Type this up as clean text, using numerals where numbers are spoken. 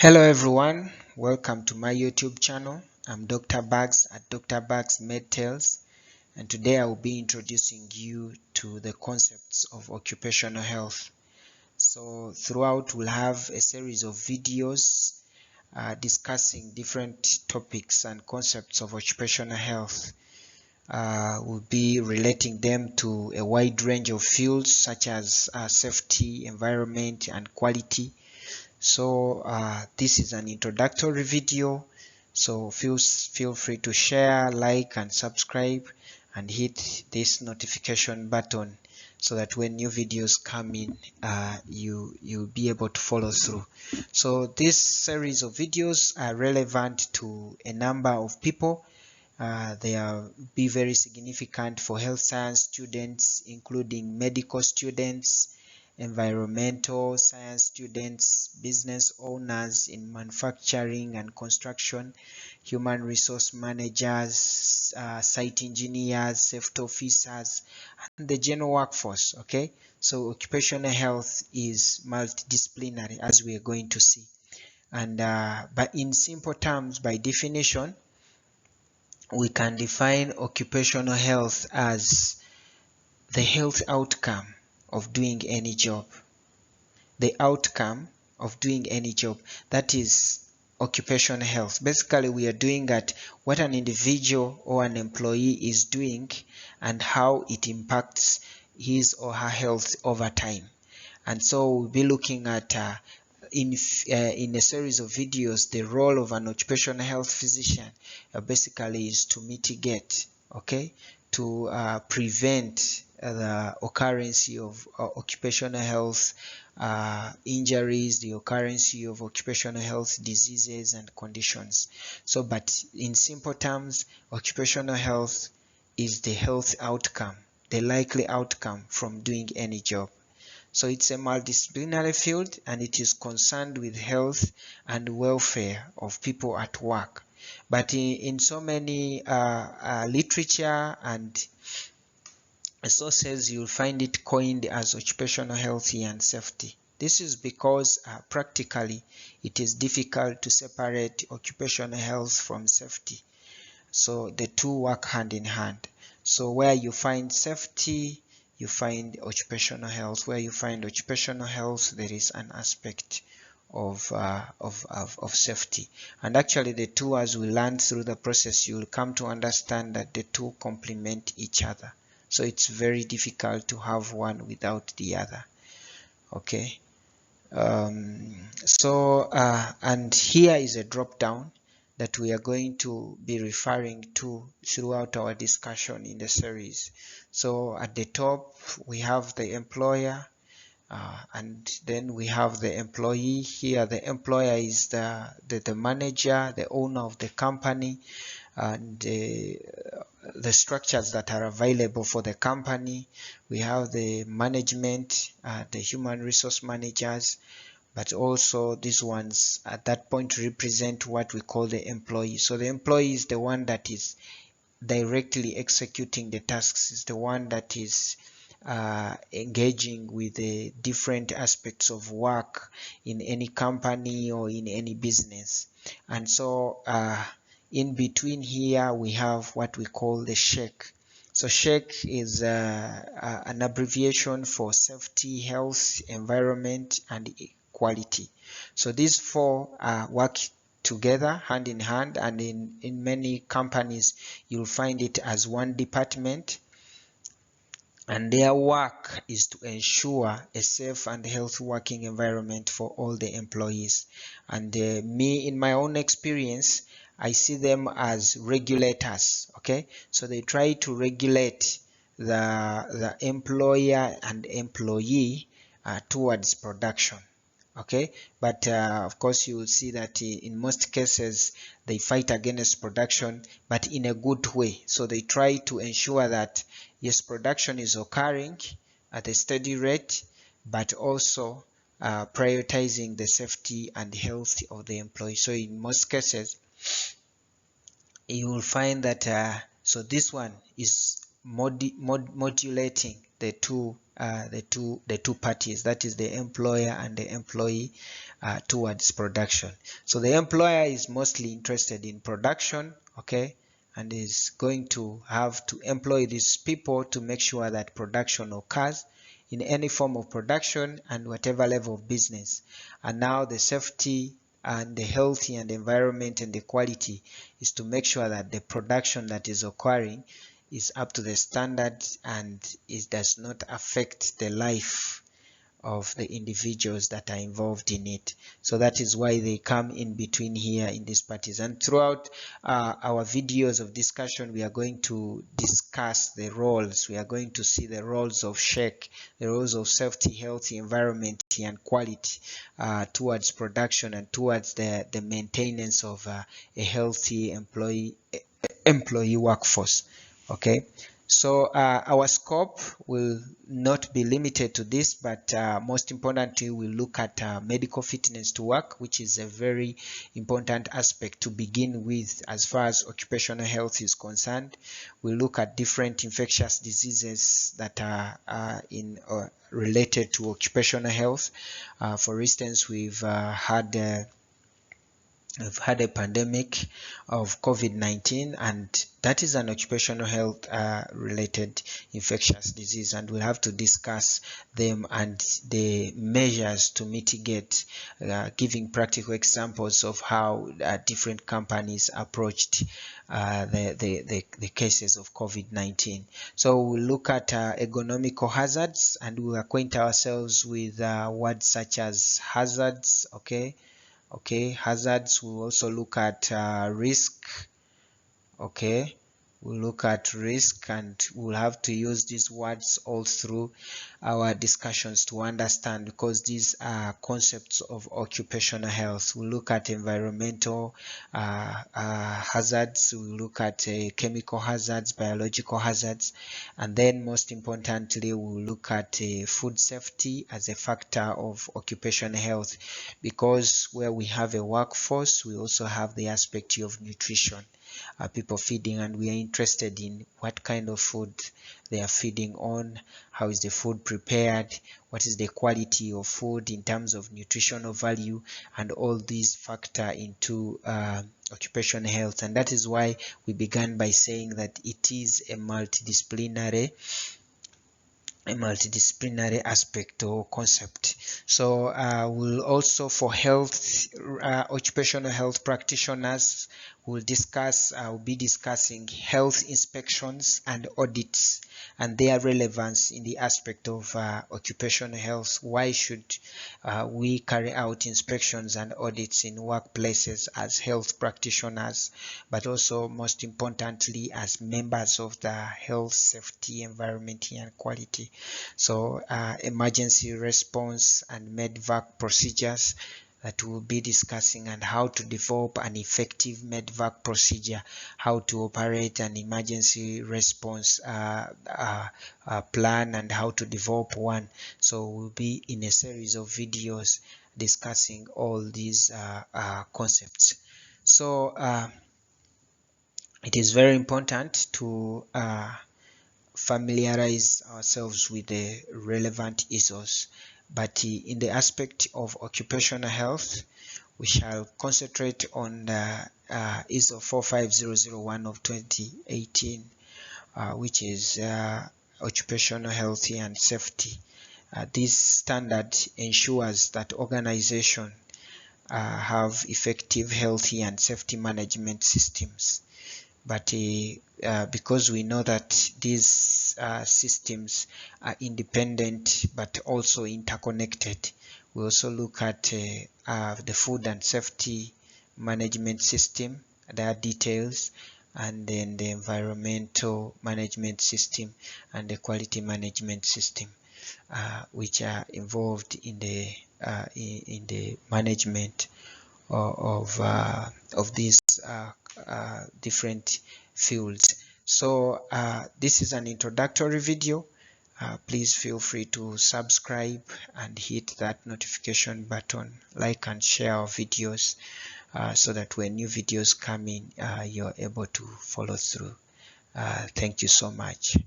Hello everyone, welcome to my YouTube channel. I'm Dr. Bags at Dr. Bags Med Tales, and today I will be introducing you to the concepts of occupational health. So throughout we'll have a series of videos discussing different topics and concepts of occupational health. We'll be relating them to a wide range of fields such as safety, environment, and quality. So this is an introductory video, so feel free to share, like, and subscribe, and hit this notification button so that when new videos come in, you'll be able to follow through. So this series of videos are relevant to a number of people. They are be very significant for health science students, including medical students, environmental science students, business owners in manufacturing and construction, human resource managers, site engineers, safety officers, and the general workforce. Okay, so occupational health is multidisciplinary, as we are going to see. And but in simple terms, by definition, we can define occupational health as the health outcome of doing any job. The outcome of doing any job, that is occupational health. Basically, we are doing at what an individual or an employee is doing and how it impacts his or her health over time. And so we'll be looking at in a series of videos, the role of an occupational health physician basically is to mitigate, okay, to prevent the occurrence of occupational health injuries, the occurrence of occupational health diseases and conditions. So, but in simple terms, occupational health is the health outcome, the likely outcome from doing any job. So it's a multidisciplinary field, and it is concerned with health and welfare of people at work. But in so many literature and sources, you'll find it coined as occupational health and safety. This is because practically it is difficult to separate occupational health from safety. So the two work hand in hand. So where you find safety, you find occupational health. Where you find occupational health, there is an aspect of safety. And actually the two, as we learn through the process, you will come to understand that the two complement each other. So it's very difficult to have one without the other. Okay. And here is a drop down that we are going to be referring to throughout our discussion in the series. So at the top we have the employer, and then we have the employee. Here the employer is the manager, the owner of the company, and the structures that are available for the company. We have the management, the human resource managers, but also these ones at that point represent what we call the employee. So the employee is the one that is directly executing the tasks, is the one that is engaging with the different aspects of work in any company or in any business. And so in between here we have what we call the SHEC. So SHEC is an abbreviation for safety, health, environment, and quality. So these four work together hand in hand, and in many companies you'll find it as one department, and their work is to ensure a safe and healthy working environment for all the employees. And me, in my own experience, I see them as regulators. Okay, so they try to regulate the employer and employee towards production. Okay, but of course you will see that in most cases they fight against production, but in a good way. So they try to ensure that yes, production is occurring at a steady rate, but also prioritizing the safety and health of the employee. So in most cases you will find that so this one is modulating the two parties, that is the employer and the employee, towards production. So the employer is mostly interested in production, okay, and is going to have to employ these people to make sure that production occurs in any form of production and whatever level of business. And now the safety and the health and the environment and the quality is to make sure that the production that is occurring is up to the standard and it does not affect the life of the individuals that are involved in it. So that is why they come in between here in these parties. And throughout our videos of discussion, we are going to discuss the roles. We are going to see the roles of SHEC, the roles of safety, health, environment, and quality towards production and towards the maintenance of a healthy employee workforce. Okay, so our scope will not be limited to this, but most importantly, we'll look at medical fitness to work, which is a very important aspect to begin with as far as occupational health is concerned. We'll look at different infectious diseases that are related to occupational health. For instance, we've had a pandemic of COVID-19, and that is an occupational health related infectious disease, and we'll have to discuss them and the measures to mitigate, giving practical examples of how different companies approached the cases of COVID-19. So we'll look at ergonomical hazards, and we'll acquaint ourselves with words such as hazards, okay, hazards. We'll also look at risk, okay, we'll look at risk, and we'll have to use these words all through our discussions to understand, because these are concepts of occupational health. We'll look at environmental hazards, we'll look at chemical hazards, biological hazards, and then most importantly, we'll look at food safety as a factor of occupational health, because where we have a workforce, we also have the aspect of nutrition. People feeding, and we are interested in what kind of food they are feeding on, how is the food prepared, what is the quality of food in terms of nutritional value, and all these factor into occupational health. And that is why we began by saying that it is a multidisciplinary aspect or concept. So we'll also, for health, occupational health practitioners, we'll be discussing health inspections and audits and their relevance in the aspect of occupational health. Why should we carry out inspections and audits in workplaces as health practitioners, but also most importantly as members of the health, safety, environment, and quality? So emergency response and medvac procedures that we'll be discussing, and how to develop an effective medvac procedure, how to operate an emergency response plan, and how to develop one. So we'll be in a series of videos discussing all these concepts. So it is very important to familiarize ourselves with the relevant ISOs, but in the aspect of occupational health, we shall concentrate on the ISO 45001 of 2018, which is occupational health and safety. This standard ensures that organizations have effective health and safety management systems. But because we know that these systems are independent but also interconnected, we also look at the food and safety management system, their details, and then the environmental management system and the quality management system, which are involved in the management of these different fields. So this is an introductory video. Please feel free to subscribe and hit that notification button, like and share our videos, so that when new videos come in, you're able to follow through. Thank you so much.